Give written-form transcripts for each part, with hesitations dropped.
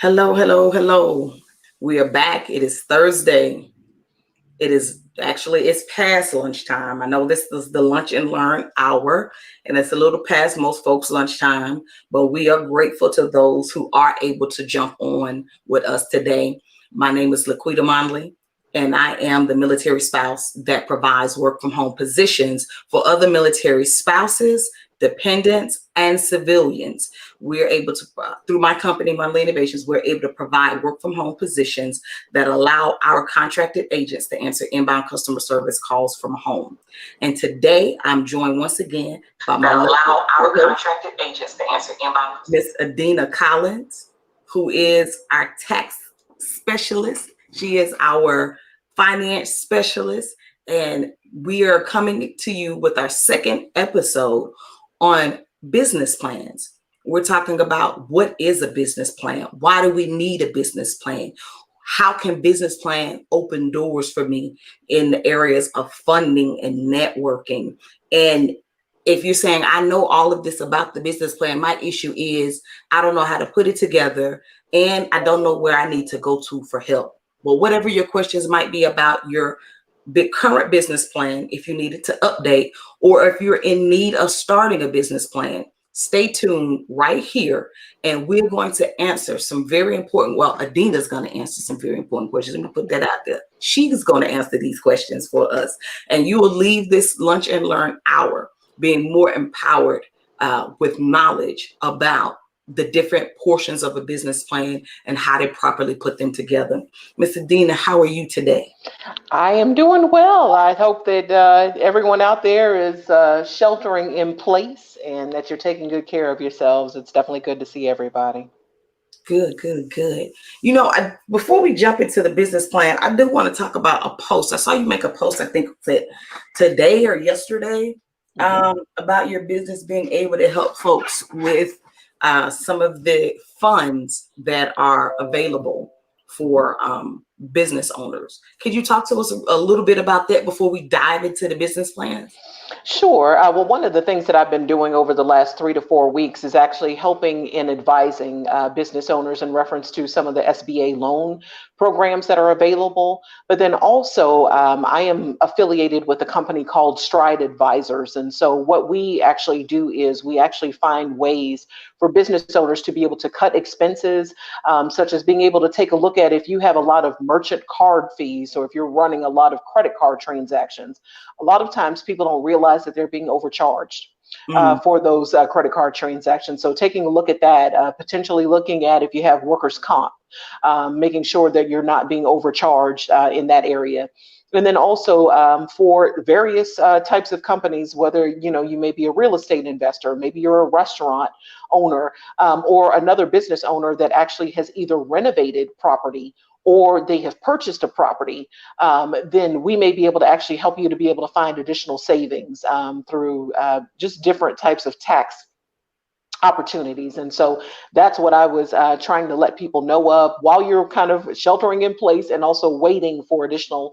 Hello, hello, hello. We are back. It is Thursday. It's past lunchtime. I know this is the lunch and learn hour, and it's a little past most folks' lunchtime, but we are grateful to those who are able to jump on with us today. My name is LaQuita Monley, and I am the military spouse that provides work from home positions for other military spouses, dependents, and civilians. We're able to, through my company, Monthly Innovations, we're able to provide work from home positions that allow our contracted agents to answer inbound customer service calls from home. And today I'm joined once again by my allow our contracted agents to answer inbound. Miss Adina Collins, who is our tax specialist. She is our finance specialist. And we are coming to you with our second episode on business plans. We're talking about what is a business plan? Why do we need a business plan? How can business plan open doors for me in the areas of funding and networking? And if you're saying, I know all of this about the business plan, my issue is I don't know how to put it together and I don't know where I need to go to for help. Well, whatever your questions might be about your current business plan, if you needed to update, or if you're in need of starting a business plan, stay tuned right here. And we're going to answer some very important, well, Adina's going to answer some very important questions. Let me put that out there. She's going to answer these questions for us. And you will leave this lunch and learn hour being more empowered with knowledge about the different portions of a business plan and how to properly put them together. Miss Adina, how are you today? I am doing well. I hope that everyone out there is sheltering in place and that you're taking good care of yourselves. It's definitely good to see everybody. Good, good, good. Before we jump into the business plan, I do want to talk about a post. I saw you make a post, I think that today or yesterday, about your business being able to help folks with some of the funds that are available for business owners. Could you talk to us a little bit about that before we dive into the business plan? Sure. Well, one of the things that I've been doing over the last 3 to 4 weeks is actually helping and advising business owners in reference to some of the SBA loan programs that are available. But then also, I am affiliated with a company called Stride Advisors. And so, what we actually do is we actually find ways for business owners to be able to cut expenses, such as being able to take a look at if you have a lot of merchant card fees or if you're running a lot of credit card transactions. A lot of times people don't realize that they're being overcharged for those credit card transactions. So taking a look at that, potentially looking at if you have workers' comp, making sure that you're not being overcharged in that area. And then also for various types of companies, whether you may be a real estate investor, maybe you're a restaurant owner, or another business owner that actually has either renovated property or they have purchased a property, then we may be able to actually help you to be able to find additional savings through just different types of tax opportunities. And so that's what I was trying to let people know of while you're kind of sheltering in place and also waiting for additional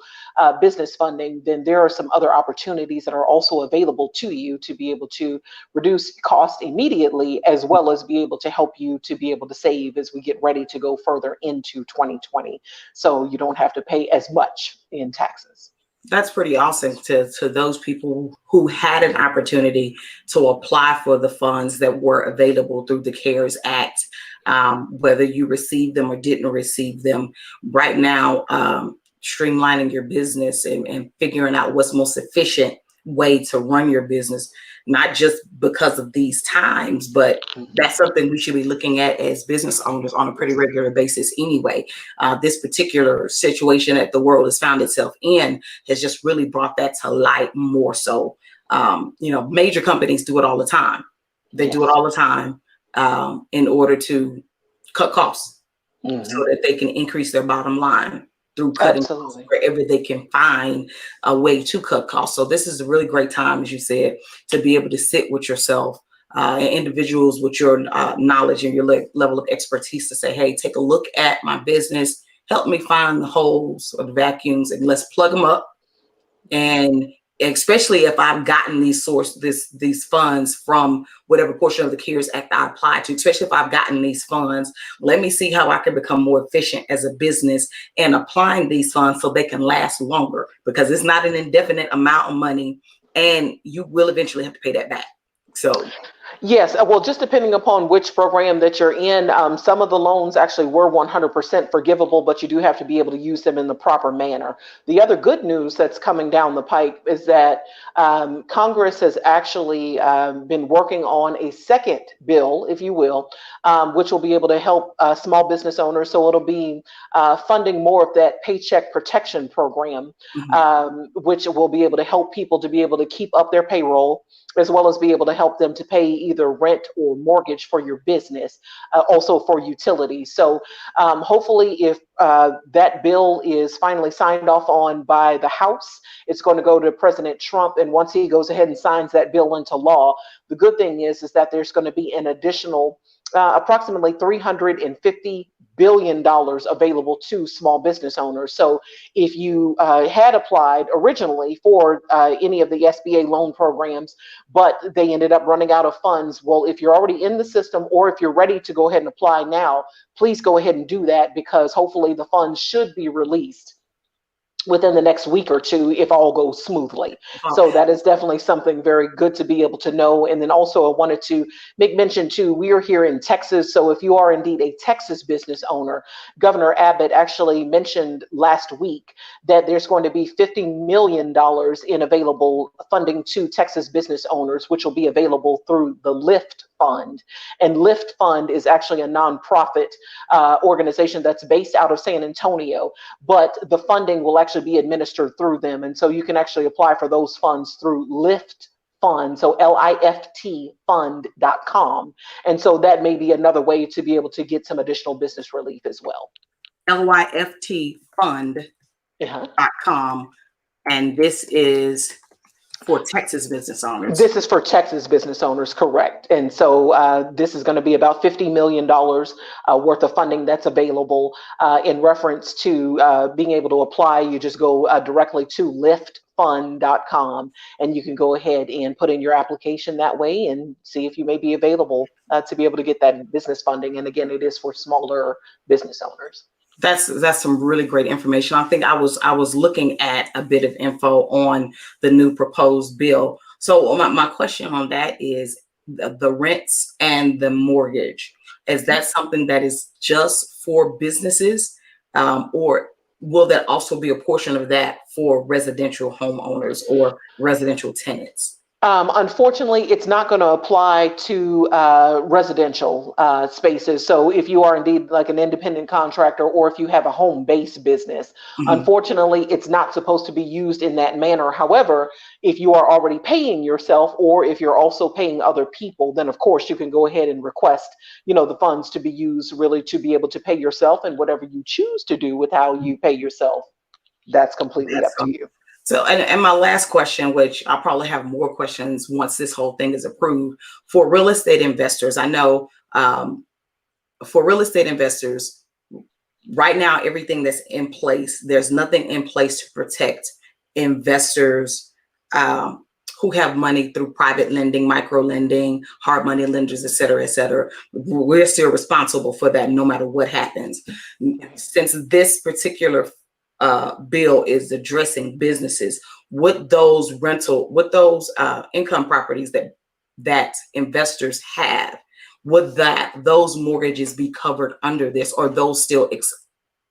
business funding. Then there are some other opportunities that are also available to you to be able to reduce cost immediately, as well as be able to help you to be able to save as we get ready to go further into 2020. So you don't have to pay as much in taxes. That's pretty awesome to those people who had an opportunity to apply for the funds that were available through the CARES Act, whether you received them or didn't receive them. Right now, streamlining your business and figuring out what's most efficient way to run your business, not just because of these times, but that's something we should be looking at as business owners on a pretty regular basis anyway. This particular situation that the world has found itself in has just really brought that to light more so. Major companies do it all the time. They do it all the time in order to cut costs so that they can increase their bottom line through cutting costs wherever they can find a way to cut costs. So this is a really great time, as you said, to be able to sit with yourself and individuals with your knowledge and your level of expertise to say, hey, take a look at my business, help me find the holes or the vacuums, and let's plug them up. And especially if I've gotten these funds from whatever portion of the CARES Act I applied to, especially if I've gotten these funds, let me see how I can become more efficient as a business in applying these funds so they can last longer, because it's not an indefinite amount of money and you will eventually have to pay that back. So Yes, well, just depending upon which program that you're in, some of the loans actually were 100% forgivable, but you do have to be able to use them in the proper manner. The other good news that's coming down the pike is that Congress has actually been working on a second bill, if you will, which will be able to help small business owners. So it'll be funding more of that Paycheck Protection Program, which will be able to help people to be able to keep up their payroll, as well as be able to help them to pay either rent or mortgage for your business, also for utilities. So hopefully if that bill is finally signed off on by the House, it's going to go to President Trump. And once he goes ahead and signs that bill into law, the good thing is that there's going to be an additional approximately $350 billion available to small business owners. So if you had applied originally for any of the SBA loan programs, but they ended up running out of funds, well, if you're already in the system or if you're ready to go ahead and apply now, please go ahead and do that, because hopefully the funds should be released within the next week or two if all goes smoothly. So that is definitely something very good to be able to know. And then also I wanted to make mention too, we are here in Texas. So if you are indeed a Texas business owner, Governor Abbott actually mentioned last week that there's going to be $50 million in available funding to Texas business owners, which will be available through the LIFT Fund. And LIFT Fund is actually a nonprofit organization that's based out of San Antonio, but the funding will actually be administered through them. And so you can actually apply for those funds through LIFT Fund, so LIFT fund.com. And so that may be another way to be able to get some additional business relief as well. LYFT fund.com. And this is for Texas business owners. This is for Texas business owners, correct. And so this is going to be about $50 million worth of funding that's available in reference to being able to apply. You just go directly to liftfund.com and you can go ahead and put in your application that way and see if you may be available to be able to get that business funding. And again, it is for smaller business owners. That's some really great information. I think I was looking at a bit of info on the new proposed bill. So my question on that is the rents and the mortgage. Is that something that is just for businesses, or will that also be a portion of that for residential homeowners or residential tenants? Unfortunately, it's not going to apply to residential spaces. So if you are indeed like an independent contractor, or if you have a home-based business, unfortunately, it's not supposed to be used in that manner. However, if you are already paying yourself, or if you're also paying other people, then of course you can go ahead and request, the funds to be used really to be able to pay yourself, and whatever you choose to do with how you pay yourself, that's completely up to you. So, and my last question, which I'll probably have more questions once this whole thing is approved, for real estate investors. I know for real estate investors, right now, everything that's in place, there's nothing in place to protect investors who have money through private lending, micro lending, hard money lenders, et cetera, et cetera. We're still responsible for that no matter what happens. Since this particular bill is addressing businesses, with those income properties that investors have, would those mortgages be covered under this, or those still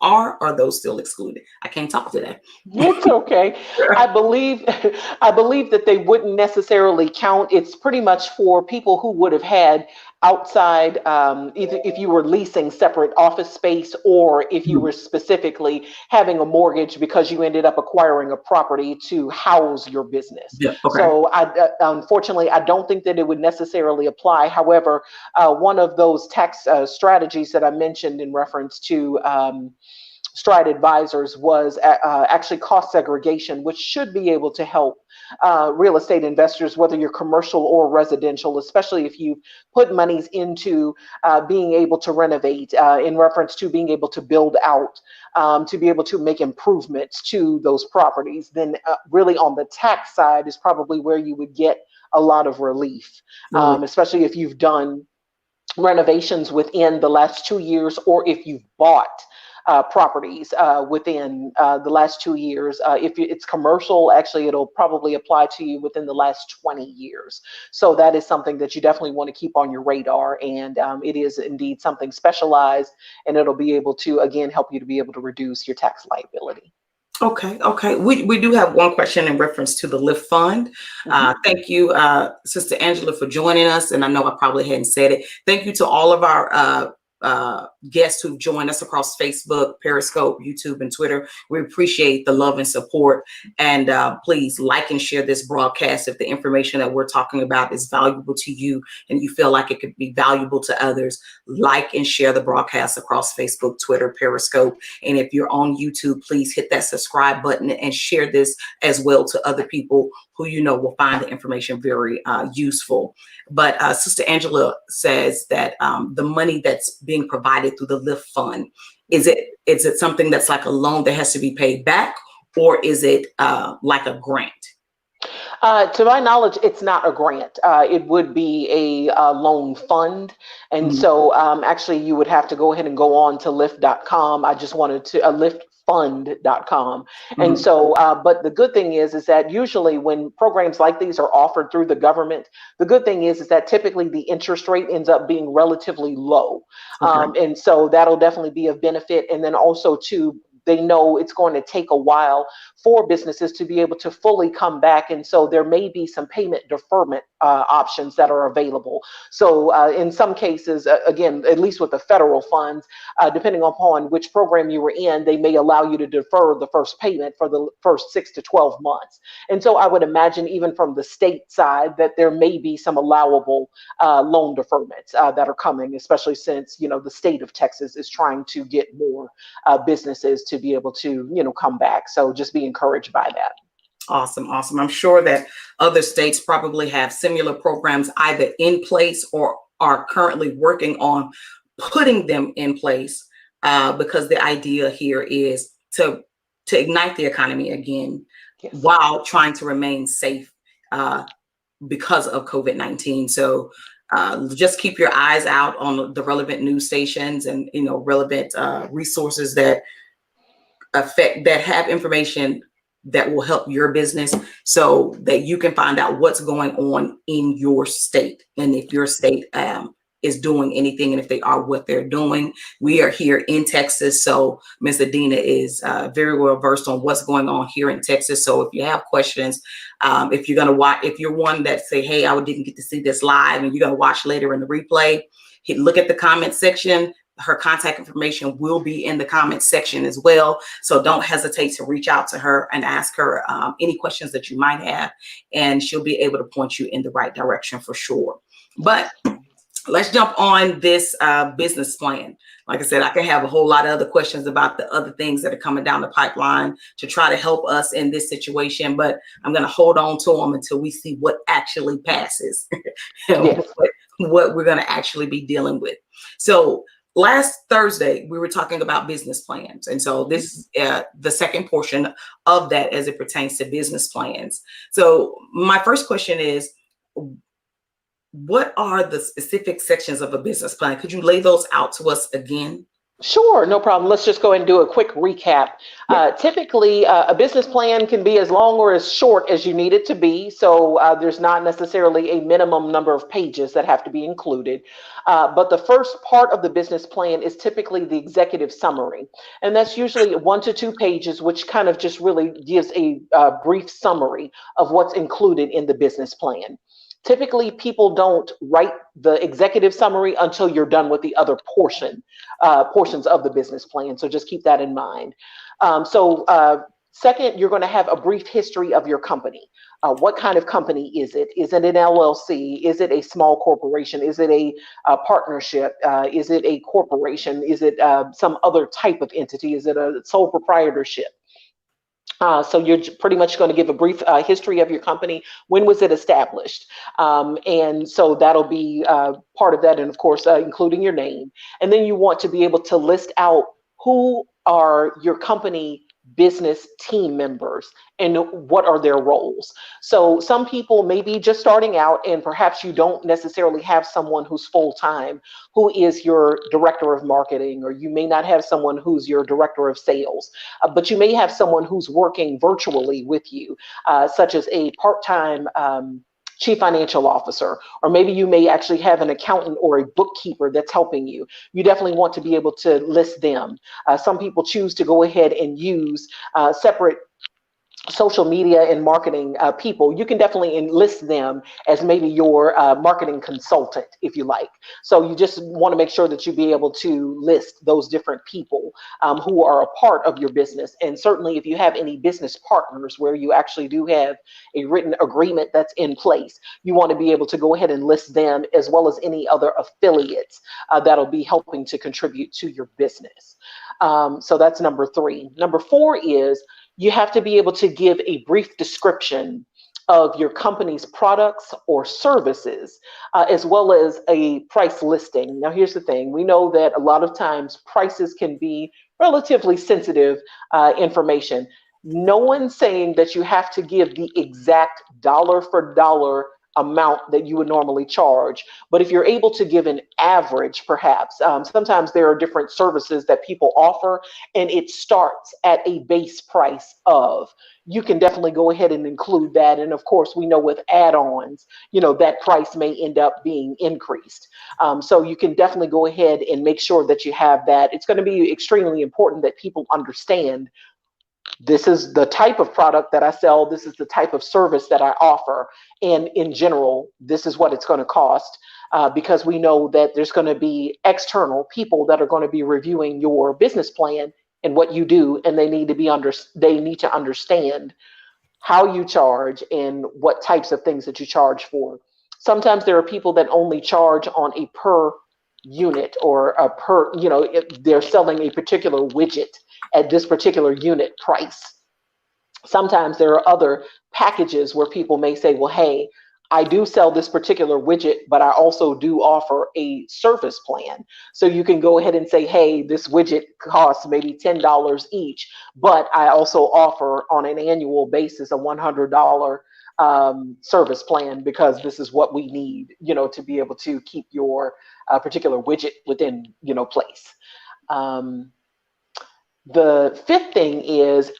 are those still excluded? I can't talk today. It's okay. I believe that they wouldn't necessarily count. It's pretty much for people who would have had outside, either if you were leasing separate office space, or if you were specifically having a mortgage because you ended up acquiring a property to house your business. Yeah, okay. So unfortunately, I don't think that it would necessarily apply. However, one of those tax strategies that I mentioned in reference to Stride Advisors was actually cost segregation, which should be able to help real estate investors, whether you're commercial or residential, especially if you put monies into being able to renovate, in reference to being able to build out, to be able to make improvements to those properties. Then really on the tax side is probably where you would get a lot of relief, Right. especially if you've done renovations within the last 2 years, or if you've bought properties within the last 2 years. If it's commercial, actually, it'll probably apply to you within the last 20 years. So that is something that you definitely want to keep on your radar. And it is indeed something specialized, and it'll be able to, again, help you to be able to reduce your tax liability. Okay. We do have one question in reference to the Lift Fund. Mhm. Thank you, Sister Angela, for joining us. And I know I probably hadn't said it. Thank you to all of our guests who've joined us across Facebook, Periscope, YouTube, and Twitter. We appreciate the love and support. And please like and share this broadcast if the information that we're talking about is valuable to you and you feel like it could be valuable to others. Like and share the broadcast across Facebook, Twitter, Periscope. And if you're on YouTube, please hit that subscribe button and share this as well to other people who you know will find the information very useful. But Sister Angela says that the money that's being provided through the Lift Fund, is it something that's like a loan that has to be paid back, or is it like a grant? To my knowledge, it's not a grant. It would be a loan fund. And Mhm. so actually, you would have to go ahead and go on to lift.com. I just wanted to liftfund.com. And Mhm. so, but the good thing is that usually when programs like these are offered through the government, the good thing is that typically the interest rate ends up being relatively low. Okay. And so that'll definitely be of benefit. And then also, too, they know it's going to take a while for businesses to be able to fully come back. And so there may be some payment deferment options that are available. So in some cases, again, at least with the federal funds, depending upon which program you were in, they may allow you to defer the first payment for the first 6 to 12 months. And so I would imagine even from the state side that there may be some allowable loan deferments that are coming, especially since, the state of Texas is trying to get more businesses to be able to, come back. So just be encouraged by that. Awesome. I'm sure that other states probably have similar programs either in place or are currently working on putting them in place, because the idea here is to ignite the economy again Yes. while trying to remain safe because of COVID-19. So just keep your eyes out on the relevant news stations and relevant resources that have information that will help your business so that you can find out what's going on in your state, and if your state is doing anything, and if they are, what they're doing. We are here in Texas, so Ms. Adina is very well versed on what's going on here in Texas. So if you have questions, if you're gonna watch, if you're one that say, hey, I didn't get to see this live, and you're gonna watch later in the replay, look at the comment section. Her contact information will be in the comment section as well. So don't hesitate to reach out to her and ask her any questions that you might have, and she'll be able to point you in the right direction for sure. But let's jump on this business plan. Like I said, I can have a whole lot of other questions about the other things that are coming down the pipeline to try to help us in this situation, but I'm going to hold on to them until we see what actually passes. Yes. what we're going to actually be dealing with. So last Thursday, we were talking about business plans. And so this is the second portion of that as it pertains to business plans. So my first question is, what are the specific sections of a business plan? Could you lay those out to us again? Sure, no problem. Let's just go ahead and do a quick recap. Typically, a business plan can be as long or as short as you need it to be. So there's not necessarily a minimum number of pages that have to be included. But the first part of the business plan is typically the executive summary. And that's usually 1 to 2 pages, which kind of just really gives a brief summary of what's included in the business plan. Typically, people don't write the executive summary until you're done with the other portions of the business plan. So just keep that in mind. Second, you're going to have a brief history of your company. What kind of company is it? Is it an LLC? Is it a small corporation? Is it a partnership? Is it a corporation? Is it some other type of entity? Is it a sole proprietorship? So you're pretty much going to give a brief history of your company. When was it established? And so that'll be part of that, and of course, including your name. And then you want to be able to list out who are your company business team members and what are their roles. So some people may be just starting out, and perhaps you don't necessarily have someone who's full time, who is your director of marketing, or you may not have someone who's your director of sales, but you may have someone who's working virtually with you, such as a part-time chief financial officer, or maybe you may actually have an accountant or a bookkeeper that's helping you. You definitely want to be able to list them. Some people choose to go ahead and use separate social media and marketing people. You can definitely enlist them as maybe your marketing consultant, if you like. So you just want to make sure that you be able to list those different people who are a part of your business. And certainly if you have any business partners where you actually do have a written agreement that's in place, you want to be able to go ahead and list them, as well as any other affiliates that'll be helping to contribute to your business. So that's number 3. Number 4 is you have to be able to give a brief description of your company's products or services, as well as a price listing. Now, here's the thing. We know that a lot of times prices can be relatively sensitive information. No one's saying that you have to give the exact dollar for dollar amount that you would normally charge. But if you're able to give an average, perhaps, sometimes there are different services that people offer, and it starts at a base price of. You can definitely go ahead and include that. And of course, we know with add-ons, that price may end up being increased. So you can definitely go ahead and make sure that you have that. It's going to be extremely important that people understand this is the type of product that I sell. This is the type of service that I offer. And in general, this is what it's going to cost, because we know that there's going to be external people that are going to be reviewing your business plan and what you do. And they need to understand how you charge and what types of things that you charge for. Sometimes there are people that only charge on a per unit, or a per, if they're selling a particular widget at this particular unit price. Sometimes there are other packages where people may say, well, hey, I do sell this particular widget, but I also do offer a service plan. So you can go ahead and say, hey, this widget costs maybe $10 each, but I also offer on an annual basis a $100 service plan, because this is what we need, to be able to keep your particular widget within, place. The 5th thing is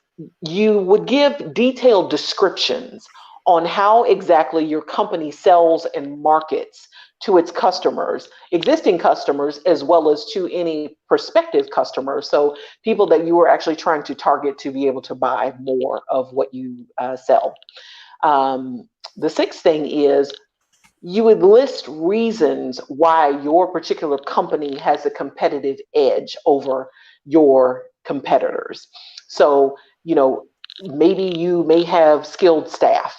you would give detailed descriptions on how exactly your company sells and markets to its customers, existing customers, as well as to any prospective customers. So people that you are actually trying to target to be able to buy more of what you sell. The 6th thing is you would list reasons why your particular company has a competitive edge over your competitors. So, maybe you may have skilled staff.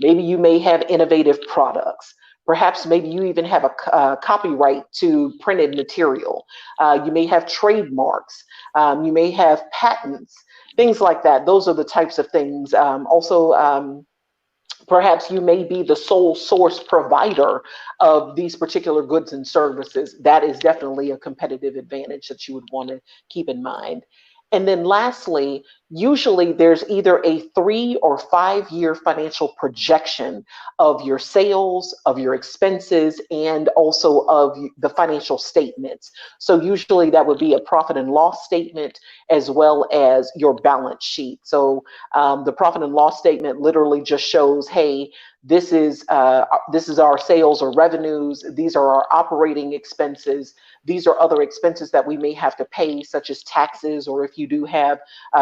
Maybe you may have innovative products. Perhaps maybe you even have a copyright to printed material. You may have trademarks. You may have patents, things like that. Those are the types of things. Also, perhaps you may be the sole source provider of these particular goods and services. That is definitely a competitive advantage that you would want to keep in mind. And then lastly, usually there's either a 3 or 5 year financial projection of your sales, of your expenses, and also of the financial statements. So usually that would be a profit and loss statement, as well as your balance sheet. So the profit and loss statement literally just shows, hey, this is our sales or revenues. These are our operating expenses. These are other expenses that we may have to pay, such as taxes, or if you do have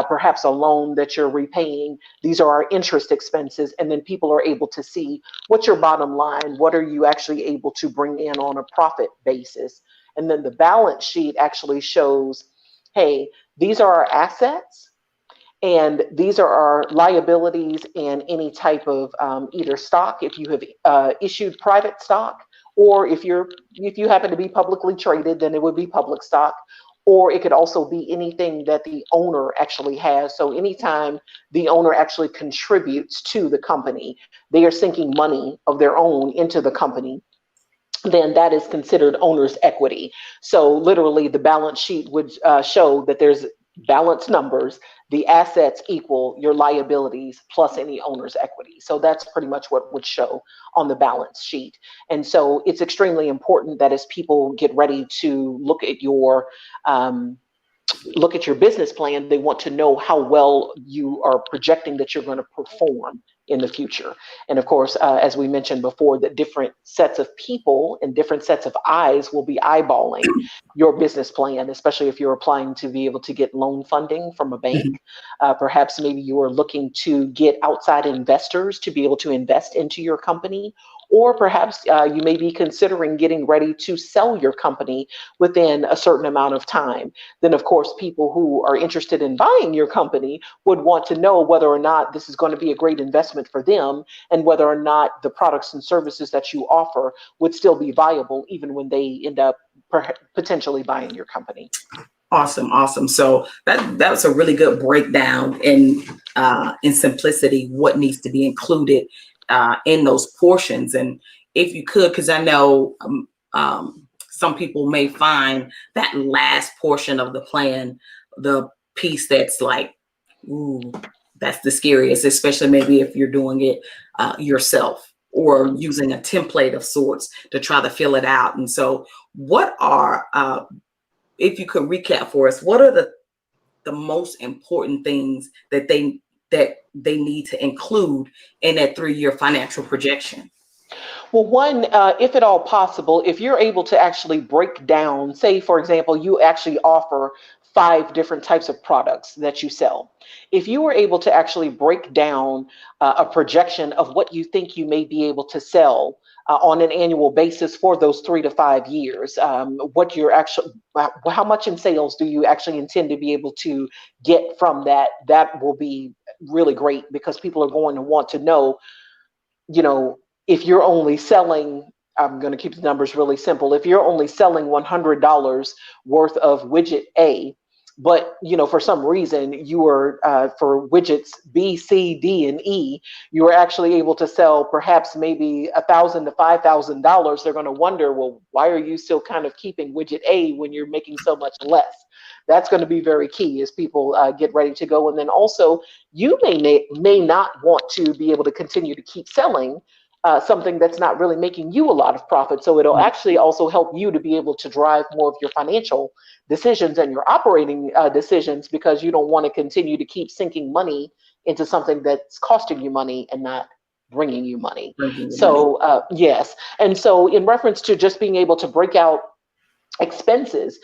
perhaps a loan that you're repaying, these are our interest expenses. And then people are able to see what's your bottom line, what are you actually able to bring in on a profit basis. And then the balance sheet actually shows, hey, these are our assets, And these are our liabilities in any type of either stock, if you have issued private stock, or if you happen to be publicly traded, then it would be public stock. Or it could also be anything that the owner actually has. So anytime the owner actually contributes to the company, they are sinking money of their own into the company, then that is considered owner's equity. So literally the balance sheet would show that there's balanced numbers, the assets equal your liabilities plus any owner's equity. So that's pretty much what would show on the balance sheet. And so it's extremely important that as people get ready to um, look at your business plan, they want to know how well you are projecting that you're going to perform in the future. And of course, as we mentioned before, that different sets of people and different sets of eyes will be eyeballing your business plan, especially if you're applying to be able to get loan funding from a bank. Perhaps maybe you are looking to get outside investors to be able to invest into your company. Or perhaps you may be considering getting ready to sell your company within a certain amount of time. Then, of course, people who are interested in buying your company would want to know whether or not this is going to be a great investment for them, and whether or not the products and services that you offer would still be viable even when they end up potentially buying your company. Awesome, awesome. So that was a really good breakdown in simplicity what needs to be included in those portions. And if you could, because I know some people may find that last portion of the plan, the piece that's like, ooh, that's the scariest, especially maybe if you're doing it yourself or using a template of sorts to try to fill it out. And so, what are if you could recap for us, what are the most important things that they need to include in that 3-year financial projection? Well, one, if at all possible, if you're able to actually break down, say, for example, you actually offer 5 different types of products that you sell. If you were able to actually break down a projection of what you think you may be able to sell on an annual basis for those 3 to 5 years, what you're actually, how much in sales do you actually intend to be able to get from that? That will be really great because people are going to want to know, you know, if you're only selling, I'm going to keep the numbers really simple. If you're only selling $100 worth of widget A, but for some reason you are for widgets B, C, D, and E, you are actually able to sell perhaps maybe $1,000 to $5,000. They're going to wonder, well, why are you still kind of keeping widget A when you're making so much less? That's going to be very key as people get ready to go. And then also, you may not want to be able to continue to keep selling something that's not really making you a lot of profit. So it'll actually also help you to be able to drive more of your financial decisions and your operating decisions, because you don't want to continue to keep sinking money into something that's costing you money and not bringing you money. Bringing the money. So yes. And so in reference to just being able to break out expenses,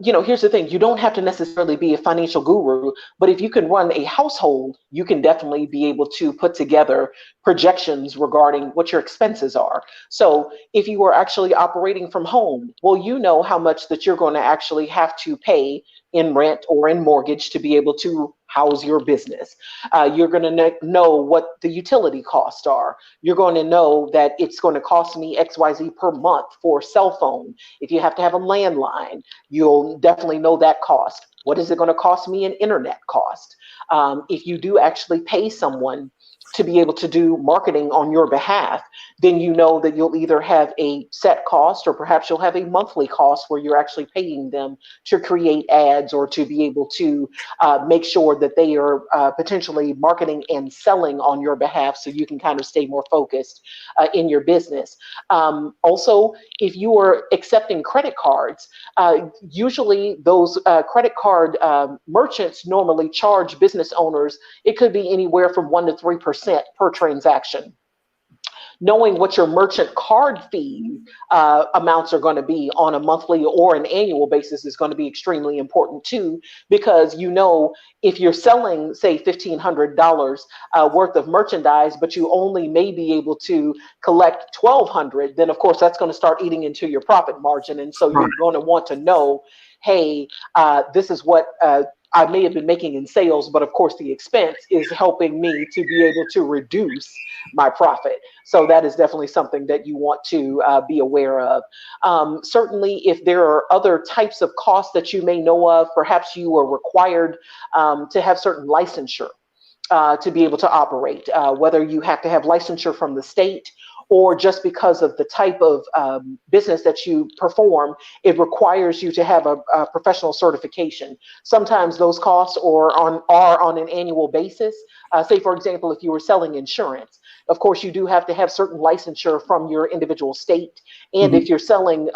here's the thing: you don't have to necessarily be a financial guru, but if you can run a household, you can definitely be able to put together projections regarding what your expenses are. So if you are actually operating from home, well, you know how much that you're going to actually have to pay in rent or in mortgage to be able to house your business. You're going to know what the utility costs are. You're going to know that it's going to cost me XYZ per month for cell phone. If you have to have a landline, you'll definitely know that cost. What is it going to cost me in internet cost? If you do actually pay someone to be able to do marketing on your behalf, then you know that you'll either have a set cost or perhaps you'll have a monthly cost where you're actually paying them to create ads or to be able to make sure that they are potentially marketing and selling on your behalf, so you can kind of stay more focused in your business. Also, if you are accepting credit cards, usually those credit card merchants normally charge business owners, it could be anywhere from 1 to 3% per transaction. Knowing what your merchant card fee amounts are going to be on a monthly or an annual basis is going to be extremely important too, because if you're selling, say, $1,500 worth of merchandise, but you only may be able to collect $1,200, then of course that's going to start eating into your profit margin. And so you're going to want to know, hey, this is what I may have been making in sales, but of course the expense is helping me to be able to reduce my profit. So that is definitely something that you want to be aware of. Certainly, if there are other types of costs that you may know of, perhaps you are required to have certain licensure to be able to operate, whether you have to have licensure from the state or just because of the type of business that you perform, it requires you to have a professional certification. Sometimes those costs are on an annual basis. Say, for example, if you were selling insurance, of course, you do have to have certain licensure from your individual state. And Mhm. if you're selling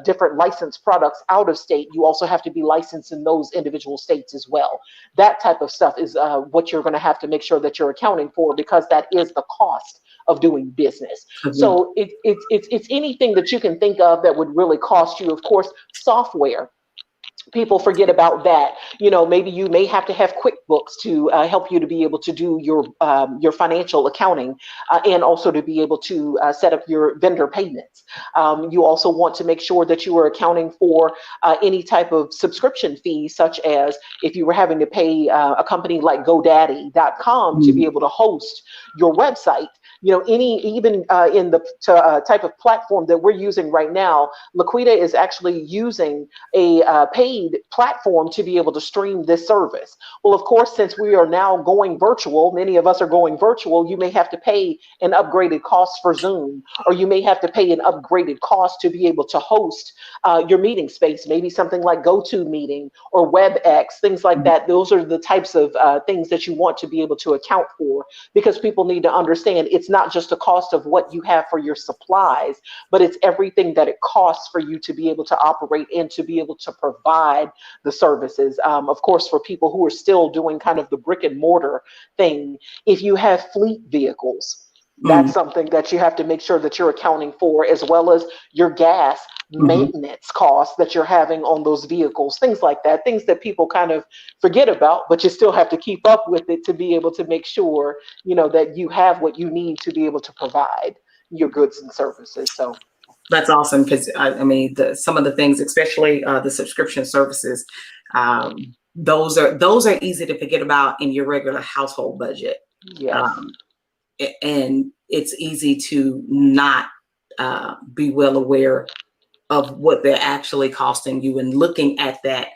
different licensed products out of state, you also have to be licensed in those individual states as well. That type of stuff is what you're going to have to make sure that you're accounting for, because that is the cost of doing business. Agreed. So it's anything that you can think of that would really cost you. Of course, software, people forget about that. Maybe you may have to have QuickBooks to help you to be able to do your financial accounting, and also to be able to set up your vendor payments. You also want to make sure that you are accounting for any type of subscription fee, such as if you were having to pay a company like GoDaddy.com to be Mhm. able to host your website. Even in the type of platform that we're using right now, LaQuita is actually using a paid platform to be able to stream this service. Well, of course, since we are now going virtual, many of us are going virtual, you may have to pay an upgraded cost for Zoom, or you may have to pay an upgraded cost to be able to host your meeting space, maybe something like GoToMeeting or WebEx, things like that. Those are the types of things that you want to be able to account for, because people need to understand it's not just a cost of what you have for your supplies, but it's everything that it costs for you to be able to operate and to be able to provide the services. Of course, for people who are still doing kind of the brick and mortar thing, if you have fleet vehicles, Mhm. that's something that you have to make sure that you're accounting for, as well as your gas Mhm. maintenance costs that you're having on those vehicles, things like that, things that people kind of forget about, but you still have to keep up with it to be able to make sure, that you have what you need to be able to provide your goods and services. So That's awesome because I mean, some of the things, especially the subscription services, those are easy to forget about in your regular household budget. yes. Um, and it's easy to not be well aware of what they're actually costing you, and looking at that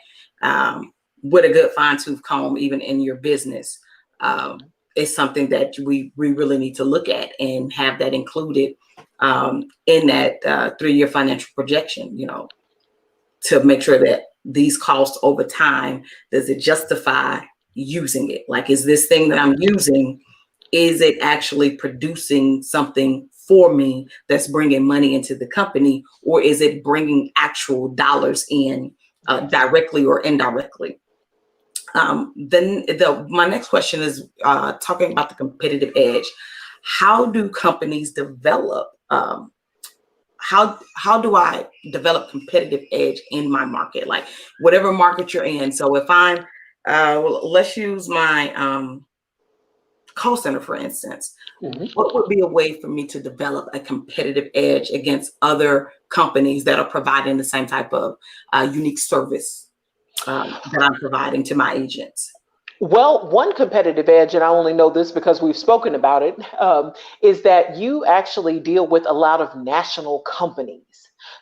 with a good fine tooth comb, even in your business, is something that we really need to look at and have that included in that 3-year financial projection, to make sure that these costs over time, does it justify using it? Like, is this thing that I'm using, is it actually producing something for me that's bringing money into the company, or is it bringing actual dollars in Yes. directly or indirectly? Then my next question is talking about the competitive edge. How do companies develop? How do I develop competitive edge in my market? Like, whatever market you're in. So if I'm, well, let's use my call center, for instance. Mhm. What would be a way for me to develop a competitive edge against other companies that are providing the same type of unique service that I'm providing to my agents? Well, one competitive edge, and I only know this because we've spoken about it, is that you actually deal with a lot of national companies.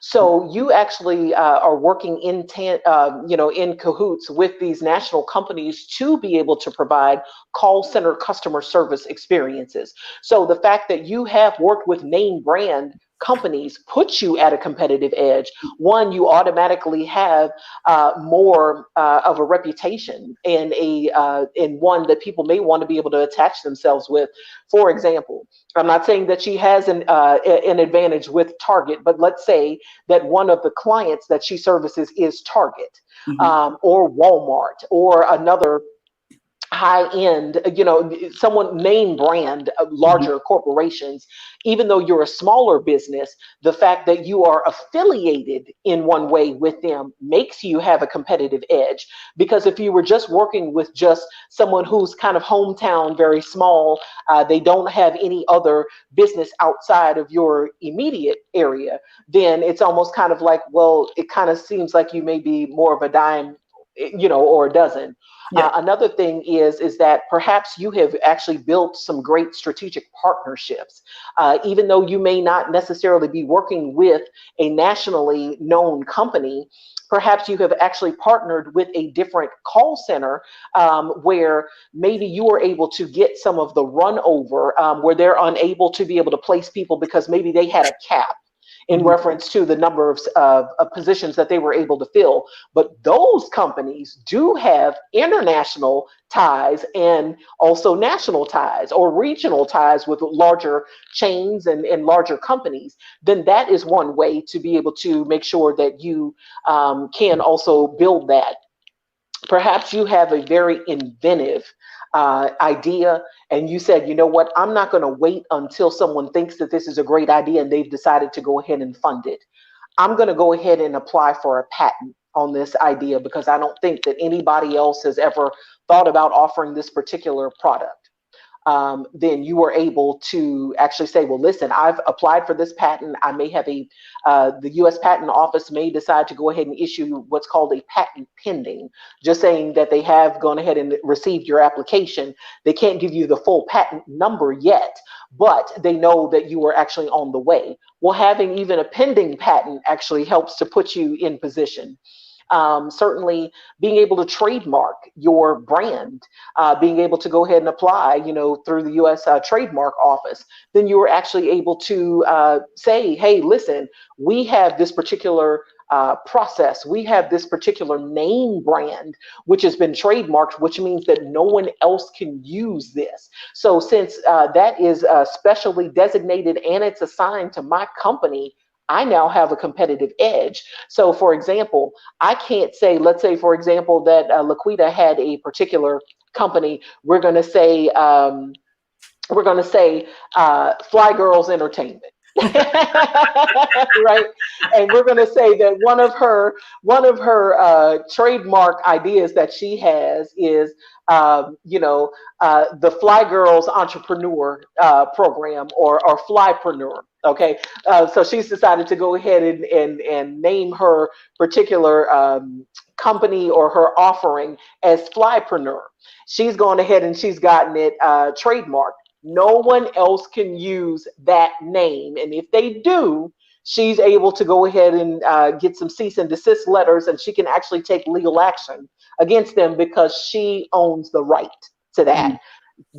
So you actually are working in cahoots with these national companies to be able to provide call center customer service experiences. So the fact that you have worked with name brand companies puts you at a competitive edge. One, you automatically have more of a reputation, and in one that people may want to be able to attach themselves with. For example, I'm not saying that she has an advantage with Target, but let's say that one of the clients that she services is Target, Mhm. or Walmart, or another high end, someone name brand, Mhm. larger corporations. Even though you're a smaller business, the fact that you are affiliated in one way with them makes you have a competitive edge. Because if you were just working with just someone who's kind of hometown, very small, they don't have any other business outside of your immediate area, then it's almost kind of like, well, it kind of seems like you may be more of a dime or a dozen. Yeah. Another thing is that perhaps you have actually built some great strategic partnerships, even though you may not necessarily be working with a nationally known company. Perhaps you have actually partnered with a different call center, where maybe you are able to get some of the run over, where they're unable to be able to place people because maybe they had a cap in Mhm. reference to the number of positions that they were able to fill. But those companies do have international ties and also national ties or regional ties with larger chains and larger companies. Then that is one way to be able to make sure that you can also build that. Perhaps you have a very inventive idea, and you said, you know what, I'm not going to wait until someone thinks that this is a great idea and they've decided to go ahead and fund it. I'm going to go ahead and apply for a patent on this idea because I don't think that anybody else has ever thought about offering this particular product. Then you are able to actually say, well, listen, I've applied for this patent. I may have the U.S. Patent Office may decide to go ahead and issue what's called a patent pending, just saying that they have gone ahead and received your application. They can't give you the full patent number yet, but they know that you are actually on the way. Well, having even a pending patent actually helps to put you in position. Certainly being able to trademark your brand, being able to go ahead and apply, through the U.S. Trademark Office, then you are actually able to say, hey, listen, we have this particular process, we have this particular name brand, which has been trademarked, which means that no one else can use this. So since that is specially designated and it's assigned to my company, I now have a competitive edge. So, for example, I can't say, let's say, for example, that LaQuita had a particular company. We're going to say Fly Girls Entertainment. Right, and we're going to say that one of her trademark ideas that she has is the Fly Girls Entrepreneur Program, or Flypreneur. Okay, so she's decided to go ahead and name her particular company or her offering as Flypreneur. She's gone ahead and she's gotten it trademarked. No one else can use that name. And if they do, she's able to go ahead and get some cease and desist letters, and she can actually take legal action against them because she owns the right to that. Mhm.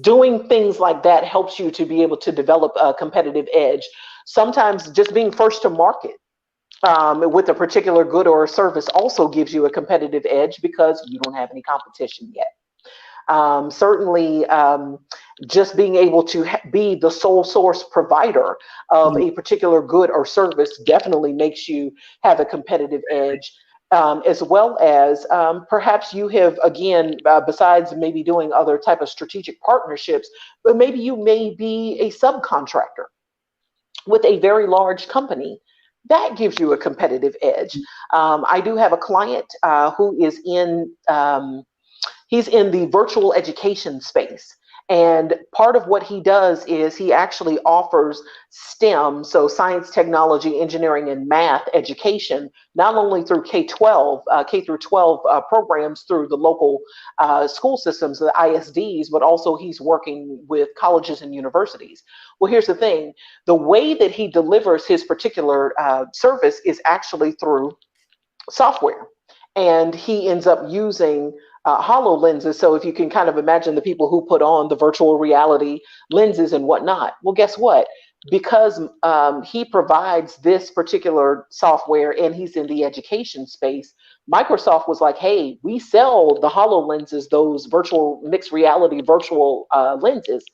Doing things like that helps you to be able to develop a competitive edge. Sometimes just being first to market with a particular good or service also gives you a competitive edge because you don't have any competition yet. Certainly, just being able to be the sole source provider of Mhm. a particular good or service definitely makes you have a competitive edge. As well as perhaps you have, again, besides maybe doing other type of strategic partnerships, but maybe you may be a subcontractor with a very large company. That gives you a competitive edge. I do have a client who is he's in the virtual education space. And part of what he does is he actually offers STEM, so science, technology, engineering, and math education, not only through K-12, K through 12 programs through the local school systems, the ISDs, but also he's working with colleges and universities. Well, here's the thing. The way that he delivers his particular service is actually through software. And he ends up using HoloLenses. So if you can kind of imagine the people who put on the virtual reality lenses and whatnot, well, guess what? Because he provides this particular software and he's in the education space, Microsoft was like, hey, we sell the HoloLenses, those virtual mixed reality virtual lenses.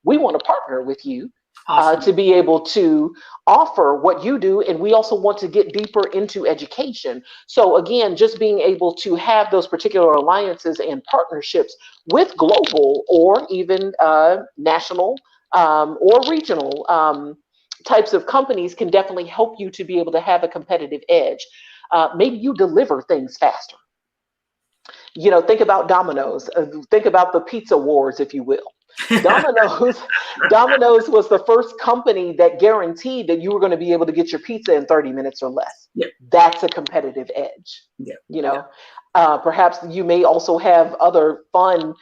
We want to partner with you Awesome. to be able to offer what you do. And we also want to get deeper into education. So, again, just being able to have those particular alliances and partnerships with global or even national or regional types of companies can definitely help you to be able to have a competitive edge. Maybe you deliver things faster. Think about Domino's, think about the pizza wars, if you will. Domino's, Domino's was the first company that guaranteed that you were going to be able to get your pizza in 30 minutes or less. Yep. That's a competitive edge. Yep. You Yep. know, Perhaps you may also have other fun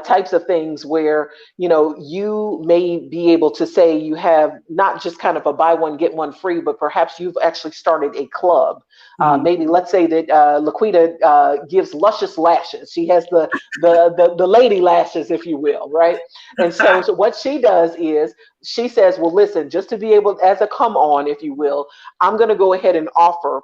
types of things where, you may be able to say you have not just kind of a buy one, get one free, but perhaps you've actually started a club. Mhm. Maybe let's say that LaQuita gives luscious lashes. She has the lady lashes, if you will, right? And so what she does is she says, well, listen, just to be able, as a come on, if you will, I'm going to go ahead and offer,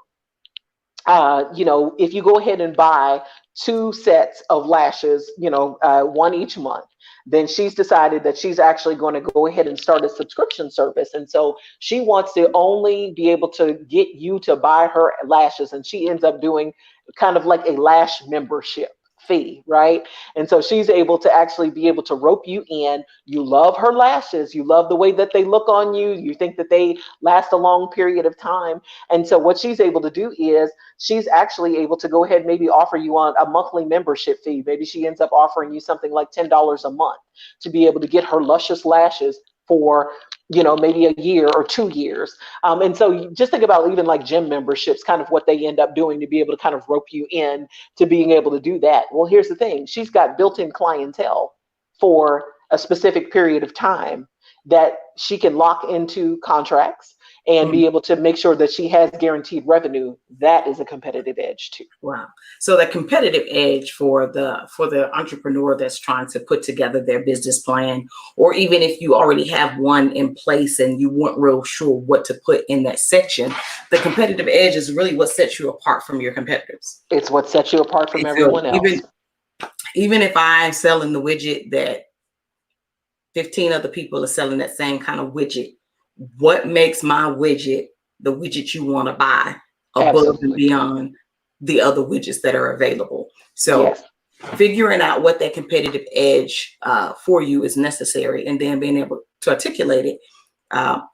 if you go ahead and buy two sets of lashes, one each month, then she's decided that she's actually going to go ahead and start a subscription service. And so she wants to only be able to get you to buy her lashes. And she ends up doing kind of like a lash membership fee, right? And so she's able to actually be able to rope you in. You love her lashes, you love the way that they look on you, you think that they last a long period of time. And so what she's able to do is she's actually able to go ahead, maybe offer you on a monthly membership fee. Maybe she ends up offering you something like $10 a month to be able to get her luscious lashes for, maybe a year or 2 years. And so you just think about even like gym memberships, kind of what they end up doing to be able to kind of rope you in to being able to do that. Well, here's the thing. She's got built-in clientele for a specific period of time that she can lock into contracts and be able to make sure that she has guaranteed revenue. That is a competitive edge too. Wow. So the competitive edge for the entrepreneur that's trying to put together their business plan, or even if you already have one in place and you weren't real sure what to put in that section, the competitive edge is really what sets you apart from your competitors. It's what sets you apart from And so everyone else. even if I'm selling the widget that 15 other people are selling that same kind of widget, what makes my widget the widget you want to buy above and Absolutely. beyond the other widgets that are available? So Yes. figuring out what that competitive edge for you is necessary, and then being able to articulate it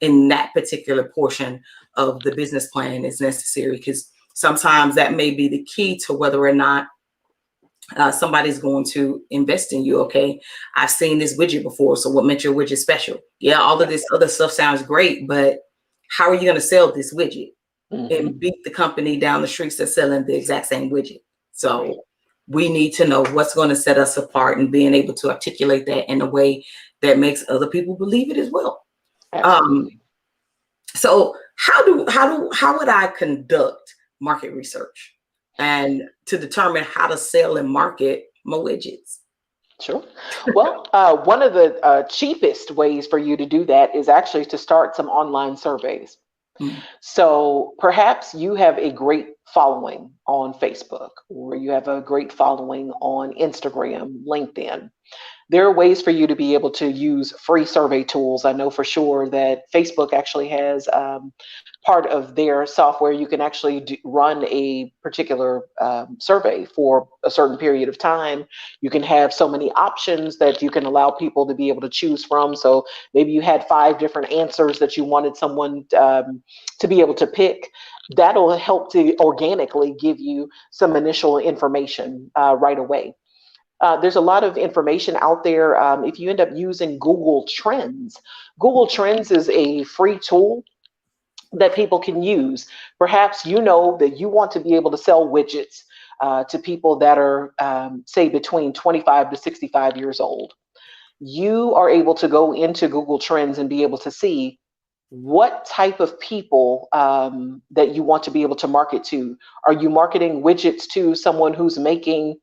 in that particular portion of the business plan is necessary, because sometimes that may be the key to whether or not somebody's going to invest in you. Okay, I've seen this widget before, so what makes your widget special? Yeah, all of this other stuff sounds great, but how are you going to sell this widget Mm-hmm. and beat the company down the streets that's selling the exact same widget? Right. So we need to know what's going to set us apart, and being able to articulate that in a way that makes other people believe it as well. Absolutely. So how would I conduct market research and to determine how to sell and market my widgets? Sure. Well, one of the cheapest ways for you to do that is actually to start some online surveys. Mm, So perhaps you have a great following on Facebook, or you have a great following on Instagram, LinkedIn. There are ways for you to be able to use free survey tools. I know for sure that Facebook actually has part of their software. You can actually run a particular survey for a certain period of time. You can have so many options that you can allow people to be able to choose from. So maybe you had 5 different answers that you wanted someone to be able to pick. That'll help to organically give you some initial information right away. There's a lot of information out there. If you end up using Google Trends is a free tool that people can use. Perhaps you know that you want to be able to sell widgets to people that are, say, between 25 to 65 years old. You are able to go into Google Trends and be able to see what type of people that you want to be able to market to. Are you marketing widgets to someone who's making,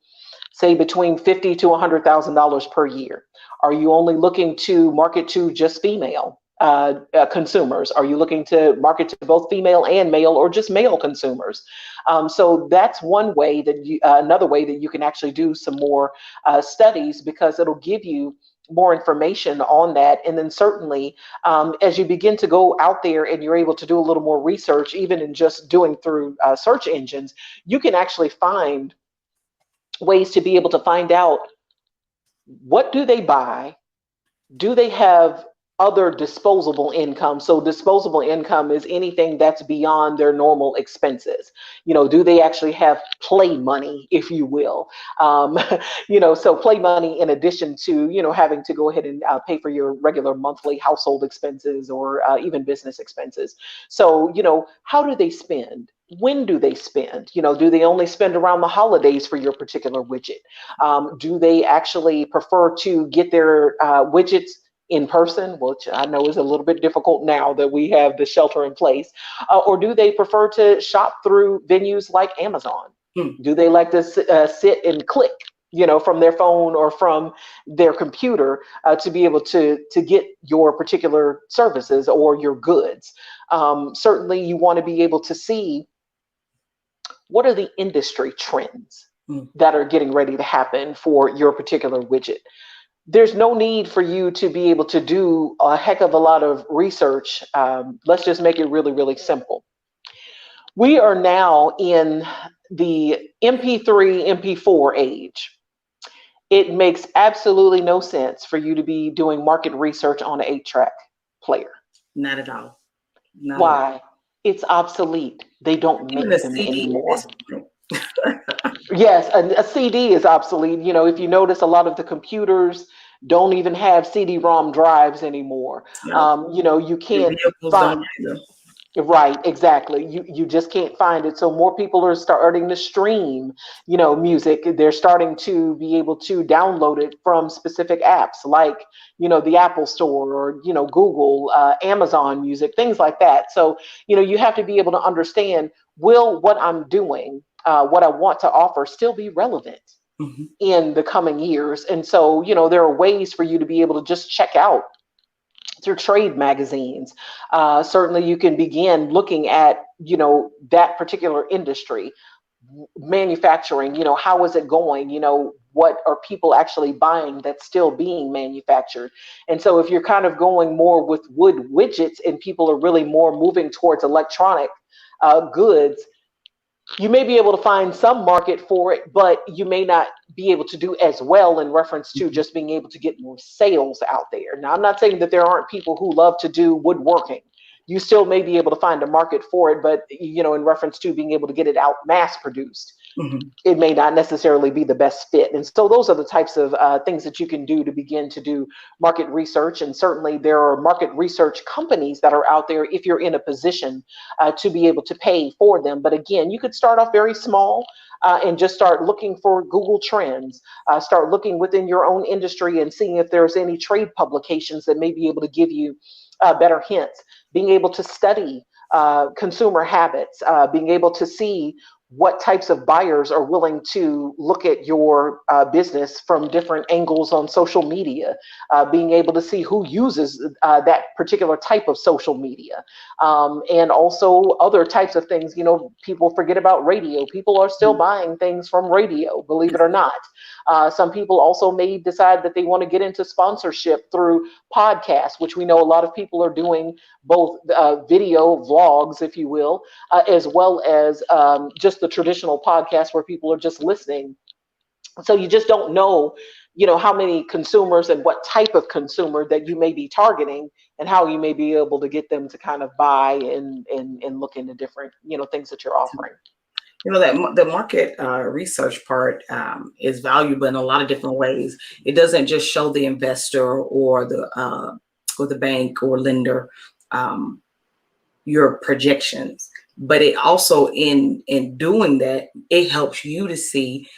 say, between $50 to $100,000 per year? Are you only looking to market to just female consumers? Are you looking to market to both female and male, or just male consumers? So that's one way that another way that you can actually do some more studies, because it'll give you more information on that. And then certainly, as you begin to go out there and you're able to do a little more research, even in just doing through search engines, you can actually find ways to be able to find out, what do they buy? Do they have other disposable income? So disposable income is anything that's beyond their normal expenses. Do they actually have play money, if you will? Um, so play money in addition to, having to go ahead and pay for your regular monthly household expenses, or even business expenses. So, how do they spend? when do they spend? Do they only spend around the holidays for your particular widget? Do they actually prefer to get their widgets in person, which I know is a little bit difficult now that we have the shelter in place? Or do they prefer to shop through venues like Amazon? Do they like to sit and click, from their phone or from their computer to be able to get your particular services or your goods? Certainly, you want to be able to see what are the industry trends that are getting ready to happen for your particular widget. There's no need for you to be able to do a heck of a lot of research. Let's just make it really, really simple. We are now in the MP3, MP4 age. It makes absolutely no sense for you to be doing market research on an 8-track player. Not at all. Why? It's obsolete. They don't make them anymore. Yes, a CD is obsolete. If you notice, a lot of the computers don't even have CD-ROM drives anymore. You can't find. Right, exactly. You just can't find it. So more people are starting to stream, music. They're starting to be able to download it from specific apps like, the Apple Store or, Google, Amazon Music, things like that. So, you have to be able to understand, will what I'm doing, what I want to offer still be relevant in the coming years? And so, there are ways for you to be able to just check out through trade magazines. Certainly you can begin looking at, that particular industry, manufacturing, how is it going? What are people actually buying that's still being manufactured? And so if you're kind of going more with wood widgets and people are really more moving towards electronic goods, you may be able to find some market for it, but you may not be able to do as well in reference to just being able to get more sales out there. Now, I'm not saying that there aren't people who love to do woodworking. You still may be able to find a market for it, but, in reference to being able to get it out mass produced, it may not necessarily be the best fit. And so those are the types of things that you can do to begin to do market research. And certainly there are market research companies that are out there if you're in a position to be able to pay for them. But again, you could start off very small and just start looking for Google Trends, start looking within your own industry and seeing if there's any trade publications that may be able to give you better hints, being able to study consumer habits, being able to see what types of buyers are willing to look at your business from different angles on social media, being able to see who uses that particular type of social media, and also other types of things. People forget about radio. People are still buying things from radio, believe it or not. Some people also may decide that they want to get into sponsorship through podcasts, which we know a lot of people are doing, both video vlogs, if you will, as well as just the traditional podcast where people are just listening. So you just don't know, how many consumers and what type of consumer that you may be targeting and how you may be able to get them to kind of buy and look into different, things that you're offering. That the market research part is valuable in a lot of different ways. It doesn't just show the investor or the bank or lender your projections, but it also in doing that, it helps you to see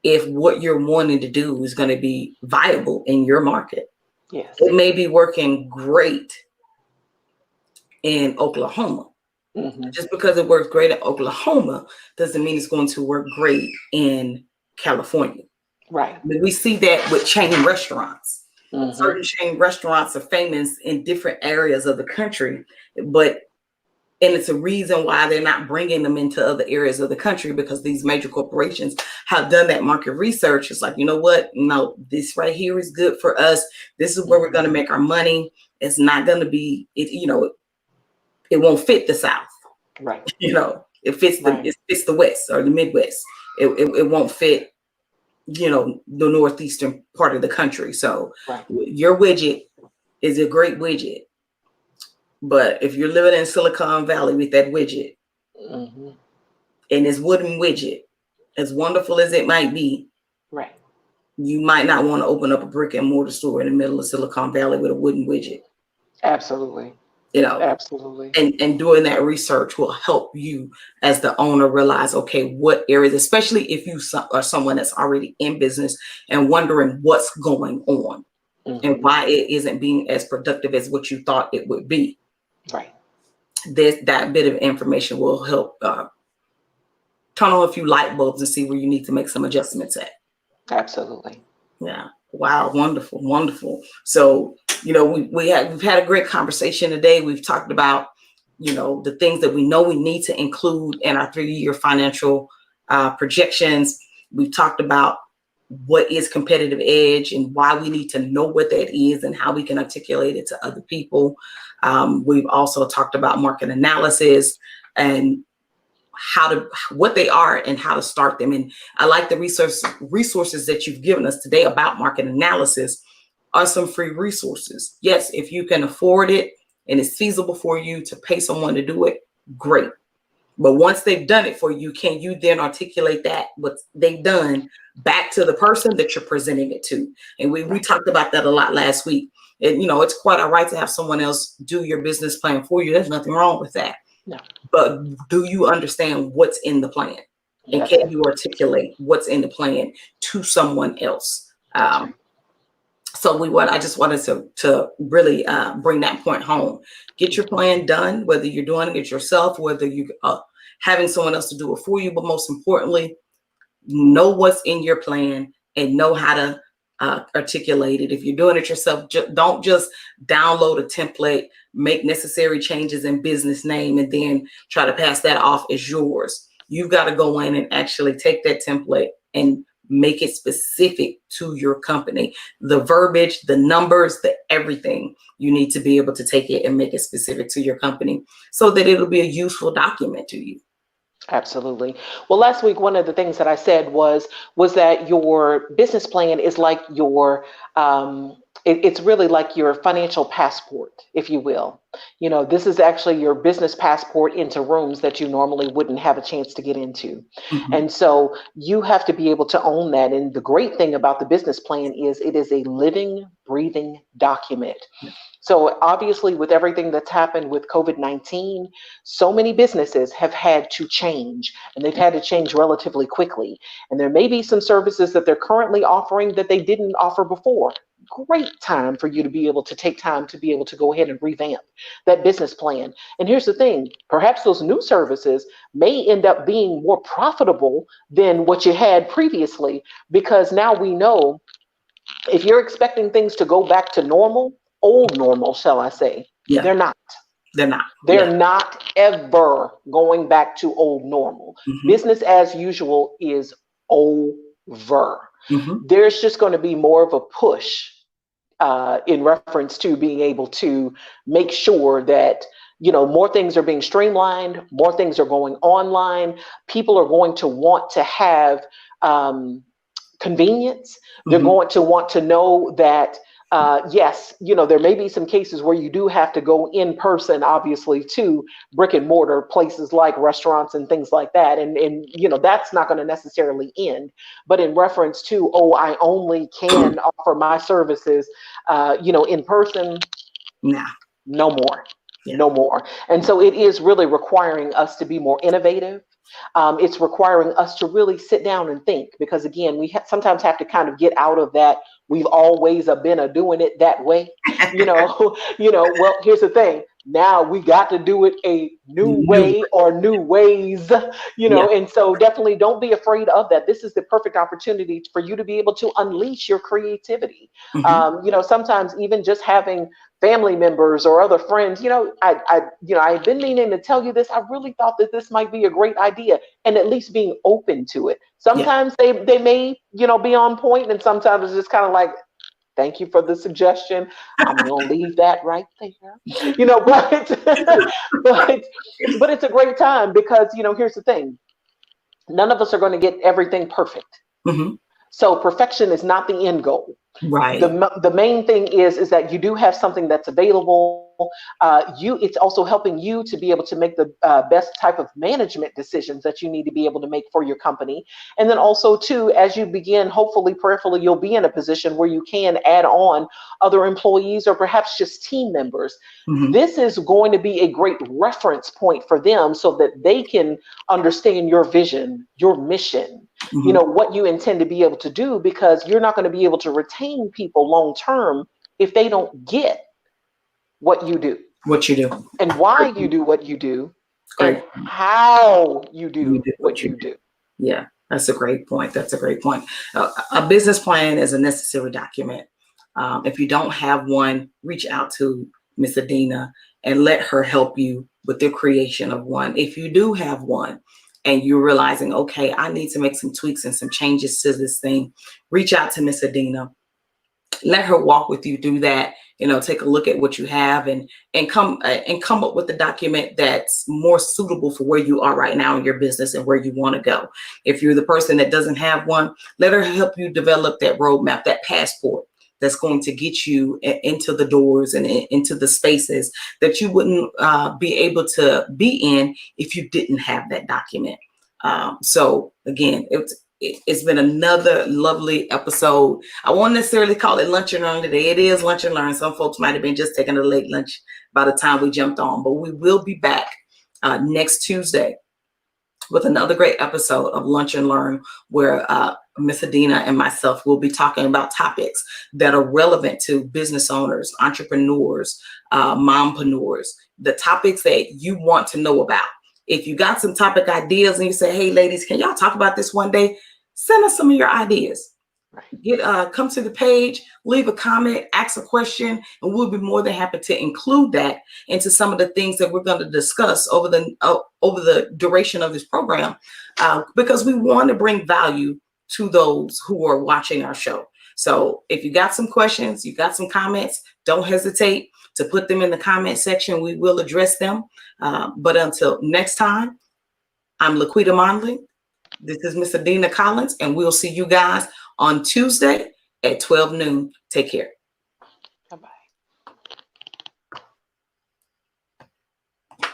if what you're wanting to do is going to be viable in your market. Yes. It may be working great in Oklahoma. Just because it works great in Oklahoma doesn't mean it's going to work great in California. Right. I mean, we see that with chain restaurants. Certain chain restaurants are famous in different areas of the country, and it's a reason why they're not bringing them into other areas of the country, because these major corporations have done that market research. It's like, you know what? No, this right here is good for us. This is where we're going to make our money. It's not going to be, it won't fit the South. Right. It fits it fits the West or the Midwest. It won't fit, the northeastern part of the country. So your widget is a great widget. But if you're living in Silicon Valley with that widget and this wooden widget, as wonderful as it might be, you might not want to open up a brick and mortar store in the middle of Silicon Valley with a wooden widget. Absolutely. you know, Absolutely. and doing that research will help you as the owner realize, okay, what areas, especially if you are someone that's already in business and wondering what's going on and Hmm. why it isn't being as productive as what you thought it would be. Right. That bit of information will help turn on a few light bulbs and see where you need to make some adjustments at. Absolutely. Yeah. Wow. Wonderful. Wonderful. So, we've had a great conversation today. We've talked about, the things that we know we need to include in our 3-year financial projections. We've talked about what is competitive edge and why we need to know what that is and how we can articulate it to other people. We've also talked about market analysis and what they are and how to start them. And I like the resources that you've given us today about market analysis are some free resources. Yes, if you can afford it and it's feasible for you to pay someone to do it, great. But once they've done it for you, can you then articulate that what they've done back to the person that you're presenting it to? And we talked about that a lot last week. And it's quite all right to have someone else do your business plan for you. There's nothing wrong with that. No. But do you understand what's in the plan? And That's can it. you articulate what's in the plan to someone else? That's right. So I just wanted to really bring that point home. Get your plan done, whether you're doing it yourself, whether you having someone else to do it for you, but most importantly, know what's in your plan and know how to articulate it. If you're doing it yourself, don't just download a template, make necessary changes in business name, and then try to pass that off as yours. You've got to go in and actually take that template and make it specific to your company. The verbiage, the numbers, the everything. You need to be able to take it and make it specific to your company so that it'll be a useful document to you. Absolutely. Well, last week, one of the things that I said was that your business plan is like it's really like your financial passport, if you will. This is actually your business passport into rooms that you normally wouldn't have a chance to get into. Mm-hmm. And so you have to be able to own that. And the great thing about the business plan is it is a living, breathing document. Yeah. So obviously, with everything that's happened with COVID-19, so many businesses have had to change, and they've had to change relatively quickly. And there may be some services that they're currently offering that they didn't offer before. Great time for you to be able to take time to be able to go ahead and revamp that business plan. And here's the thing, perhaps those new services may end up being more profitable than what you had previously, because now we know if you're expecting things to go back to normal, old normal, shall I say, Yeah. they're not. They're not. They're not ever going back to old normal. Mm-hmm. Business as usual is over. Mm-hmm. There's just going to be more of a push in reference to being able to make sure that more things are being streamlined, more things are going online. People are going to want to have convenience. They're Mm-hmm. going to want to know that yes, there may be some cases where you do have to go in person, obviously, to brick and mortar places like restaurants and things like that. And that's not going to necessarily end. But in reference to, I only can offer my services, in person, no more. Yeah. No more. And so it is really requiring us to be more innovative. It's requiring us to really sit down and think, because again, we sometimes have to kind of get out of that. We've always been doing it that way. Well, here's the thing. Now we got to do it a new way or new ways, and so definitely don't be afraid of that. This is the perfect opportunity for you to be able to unleash your creativity. Mm-hmm. Sometimes even just having family members or other friends, I've been meaning to tell you this. I really thought that this might be a great idea, and at least being open to it. Sometimes they may, be on point, and sometimes it's just kind of like, thank you for the suggestion. I'm going to leave that right there, but it's a great time because, here's the thing. None of us are going to get everything perfect. Mm-hmm. So perfection is not the end goal. Right. The main thing is that you do have something that's available. It's also helping you to be able to make the best type of management decisions that you need to be able to make for your company. And then also too, as you begin, hopefully, prayerfully, you'll be in a position where you can add on other employees or perhaps just team members. Mm-hmm. This is going to be a great reference point for them so that they can understand your vision, your mission, Mm-hmm. what you intend to be able to do, because you're not going to be able to retain people long term if they don't get what you do What you do. and why Great. you do what you do Great. and how you You do do what what you you do. do. Yeah, that's a great point. That's a great point. A business plan is a necessary document. If you don't have one, reach out to Miss Adina and let her help you with the creation of one. If you do have one and you're realizing, okay, I need to make some tweaks and some changes to this thing, reach out to Miss Adina. Let her walk with you through that. Take a look at what you have and come up with a document that's more suitable for where you are right now in your business and where you want to go. If you're the person that doesn't have one, let her help you develop that roadmap, that passport that's going to get you into the doors and into the spaces that you wouldn't be able to be in if you didn't have that document. So again, it's been another lovely episode. I won't necessarily call it lunch and learn today. It is lunch and learn. Some folks might have been just taking a late lunch by the time we jumped on, but we will be back next Tuesday with another great episode of Lunch and Learn, where Miss Adina and myself will be talking about topics that are relevant to business owners, entrepreneurs, mompreneurs, the topics that you want to know about. If you got some topic ideas and you say, hey, ladies, can y'all talk about this one day? Send us some of your ideas. Come to the page, leave a comment, ask a question, and we'll be more than happy to include that into some of the things that we're going to discuss over the duration of this program, because we want to bring value to those who are watching our show. So if you got some questions, you got some comments, don't hesitate to put them in the comment section. We will address them. But until next time, I'm LaQuita Monley. This is Miss Adina Collins, and we'll see you guys on Tuesday at 12 noon. Take care.